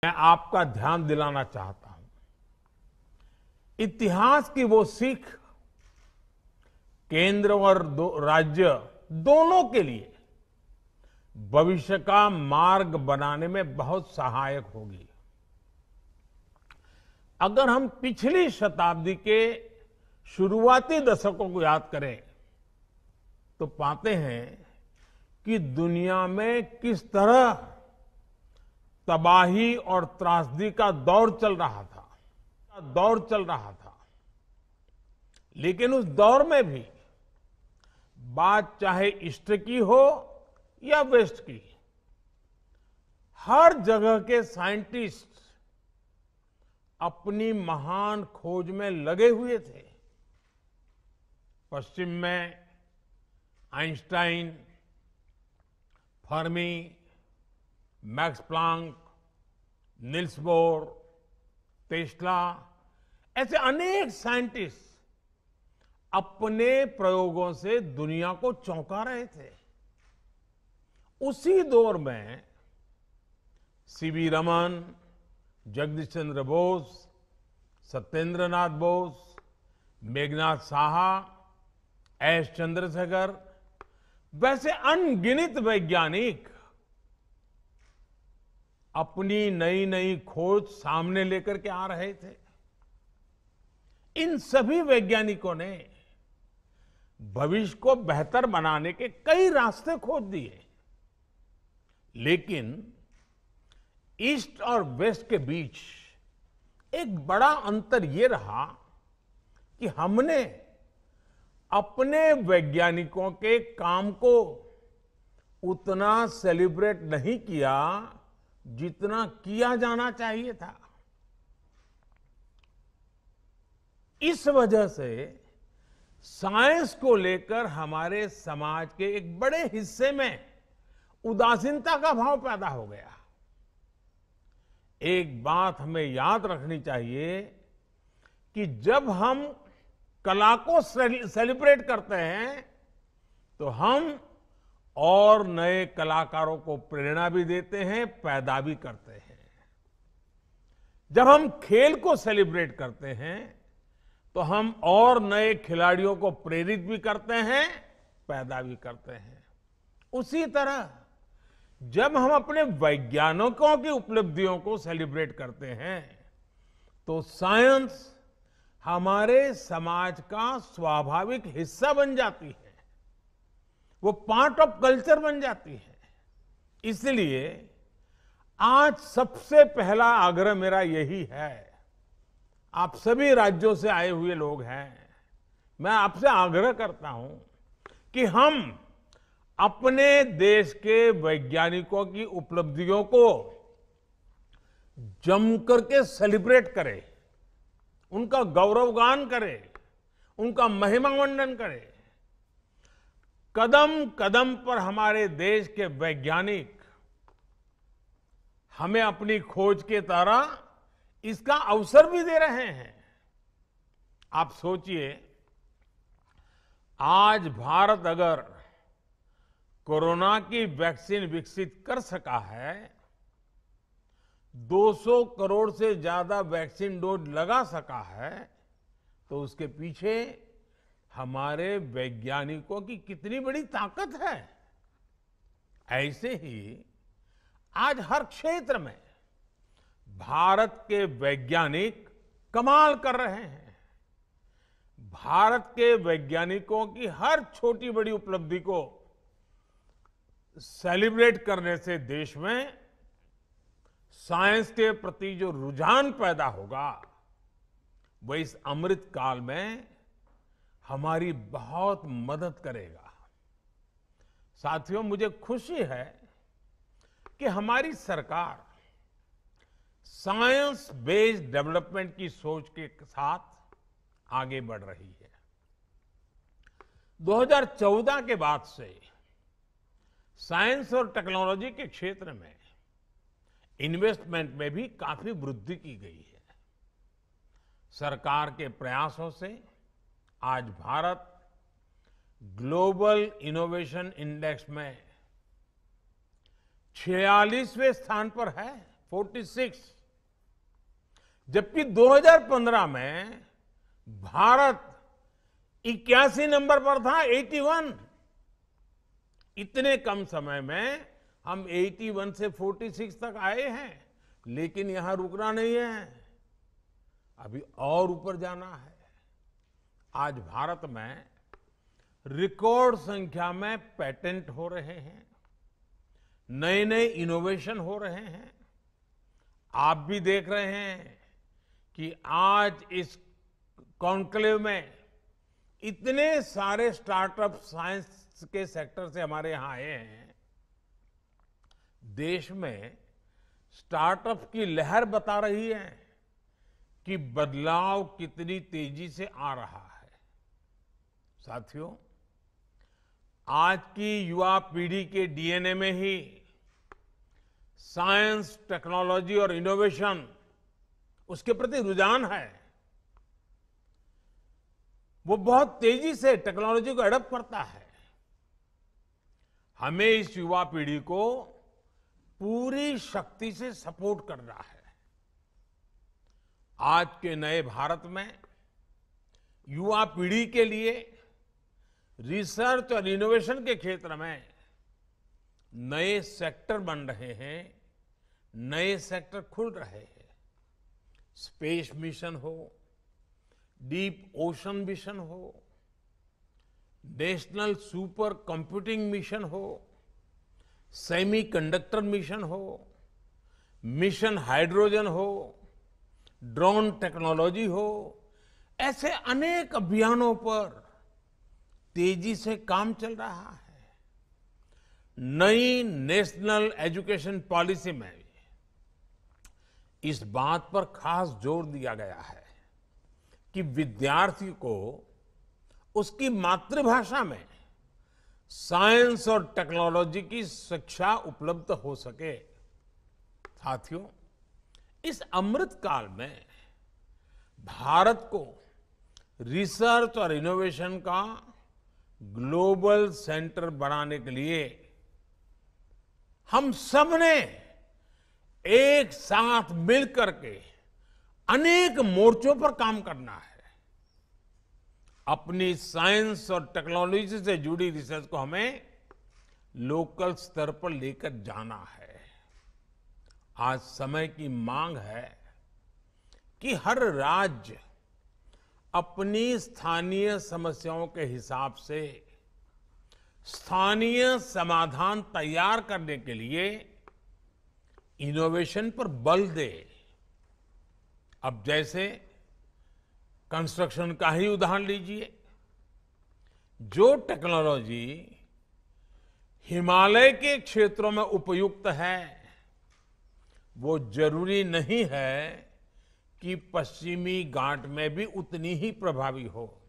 मैं आपका ध्यान दिलाना चाहता हूं। इतिहास की वो सीख केंद्र और राज्य दोनों के लिए भविष्य का मार्ग बनाने में बहुत सहायक होगी। अगर हम पिछली शताब्दी के शुरुआती दशकों को याद करें तो पाते हैं कि दुनिया में किस तरह तबाही और त्रासदी का दौर चल रहा था। लेकिन उस दौर में भी बात चाहे ईस्ट की हो या वेस्ट की, हर जगह के साइंटिस्ट अपनी महान खोज में लगे हुए थे। पश्चिम में Einstein, Fermi, max Planck, Nils bore, Tesla, ऐसे अनेक साइंटिस्ट अपने प्रयोगों से दुनिया को चौंका रहे थे। उसी दौर में सीवी रमन, जगदीश चंद्र बोस, सत्येंद्र नाथ बोस, मेघनाथ साहा, एस चंद्रशेखर, वैसे अनगिनत वैज्ञानिक अपनी नई नई खोज सामने लेकर के आ रहे थे। इन सभी वैज्ञानिकों ने भविष्य को बेहतर बनाने के कई रास्ते खोज दिए, लेकिन ईस्ट और वेस्ट के बीच एक बड़ा अंतर यह रहा कि हमने अपने वैज्ञानिकों के काम को उतना सेलिब्रेट नहीं किया जितना किया जाना चाहिए था। इस वजह से साइंस को लेकर हमारे समाज के एक बड़े हिस्से में उदासीनता का भाव पैदा हो गया। एक बात हमें याद रखनी चाहिए कि जब हम कला को सेलिब्रेट करते हैं तो हम और नए कलाकारों को प्रेरणा भी देते हैं, पैदा भी करते हैं। जब हम खेल को सेलिब्रेट करते हैं तो हम और नए खिलाड़ियों को प्रेरित भी करते हैं, पैदा भी करते हैं। उसी तरह जब हम अपने वैज्ञानिकों की उपलब्धियों को सेलिब्रेट करते हैं तो साइंस हमारे समाज का स्वाभाविक हिस्सा बन जाती है, वो पार्ट ऑफ कल्चर बन जाती है। इसलिए आज सबसे पहला आग्रह मेरा यही है, आप सभी राज्यों से आए हुए लोग हैं, मैं आपसे आग्रह करता हूं कि हम अपने देश के वैज्ञानिकों की उपलब्धियों को जम करके सेलिब्रेट करें, उनका गौरवगान करें, उनका महिमामंडन करें। कदम कदम पर हमारे देश के वैज्ञानिक हमें अपनी खोज के तरह इसका अवसर भी दे रहे हैं। आप सोचिए, आज भारत अगर कोरोना की वैक्सीन विकसित कर सका है, 200 करोड़ से ज्यादा वैक्सीन डोज लगा सका है, तो उसके पीछे हमारे वैज्ञानिकों की कितनी बड़ी ताकत है। ऐसे ही आज हर क्षेत्र में भारत के वैज्ञानिक कमाल कर रहे हैं। भारत के वैज्ञानिकों की हर छोटी बड़ी उपलब्धि को सेलिब्रेट करने से देश में साइंस के प्रति जो रुझान पैदा होगा वह इस अमृत काल में हमारी बहुत मदद करेगा। साथियों, मुझे खुशी है कि हमारी सरकार साइंस बेस्ड डेवलपमेंट की सोच के साथ आगे बढ़ रही है। 2014 के बाद से साइंस और टेक्नोलॉजी के क्षेत्र में इन्वेस्टमेंट में भी काफी वृद्धि की गई है। सरकार के प्रयासों से आज भारत ग्लोबल इनोवेशन इंडेक्स में 46वें स्थान पर है। 46, जबकि 2015 में भारत 81 नंबर पर था, 81। इतने कम समय में हम 81 से 46 तक आए हैं, लेकिन यहां रुकना नहीं है, अभी और ऊपर जाना है। आज भारत में रिकॉर्ड संख्या में पेटेंट हो रहे हैं, नए नए इनोवेशन हो रहे हैं। आप भी देख रहे हैं कि आज इस कॉन्क्लेव में इतने सारे स्टार्टअप साइंस के सेक्टर से हमारे यहां आए हैं। देश में स्टार्टअप की लहर बता रही है कि बदलाव कितनी तेजी से आ रहा है। साथियों, आज की युवा पीढ़ी के डीएनए में ही साइंस, टेक्नोलॉजी और इनोवेशन, उसके प्रति रुझान है। वो बहुत तेजी से टेक्नोलॉजी को एडॉप्ट करता है। हमें इस युवा पीढ़ी को पूरी शक्ति से सपोर्ट करना है। आज के नए भारत में युवा पीढ़ी के लिए रिसर्च और इनोवेशन के क्षेत्र में नए सेक्टर बन रहे हैं, नए सेक्टर खुल रहे हैं। स्पेस मिशन हो, डीप ओशन मिशन हो, नेशनल सुपर कंप्यूटिंग मिशन हो, सेमीकंडक्टर मिशन हो, मिशन हाइड्रोजन हो, ड्रोन टेक्नोलॉजी हो, ऐसे अनेक अभियानों पर तेजी से काम चल रहा है। नई नेशनल एजुकेशन पॉलिसी में इस बात पर खास जोर दिया गया है कि विद्यार्थी को उसकी मातृभाषा में साइंस और टेक्नोलॉजी की शिक्षा उपलब्ध हो सके। साथियों, इस अमृत काल में भारत को रिसर्च और इनोवेशन का ग्लोबल सेंटर बनाने के लिए हम सब ने एक साथ मिलकर के अनेक मोर्चों पर काम करना है। अपनी साइंस और टेक्नोलॉजी से जुड़ी रिसर्च को हमें लोकल स्तर पर लेकर जाना है। आज समय की मांग है कि हर राज्य अपनी स्थानीय समस्याओं के हिसाब से स्थानीय समाधान तैयार करने के लिए इनोवेशन पर बल दे। अब जैसे कंस्ट्रक्शन का ही उदाहरण लीजिए। जो टेक्नोलॉजी हिमालय के क्षेत्रों में उपयुक्त है, वो जरूरी नहीं है कि पश्चिमी घाट में भी उतनी ही प्रभावी हो।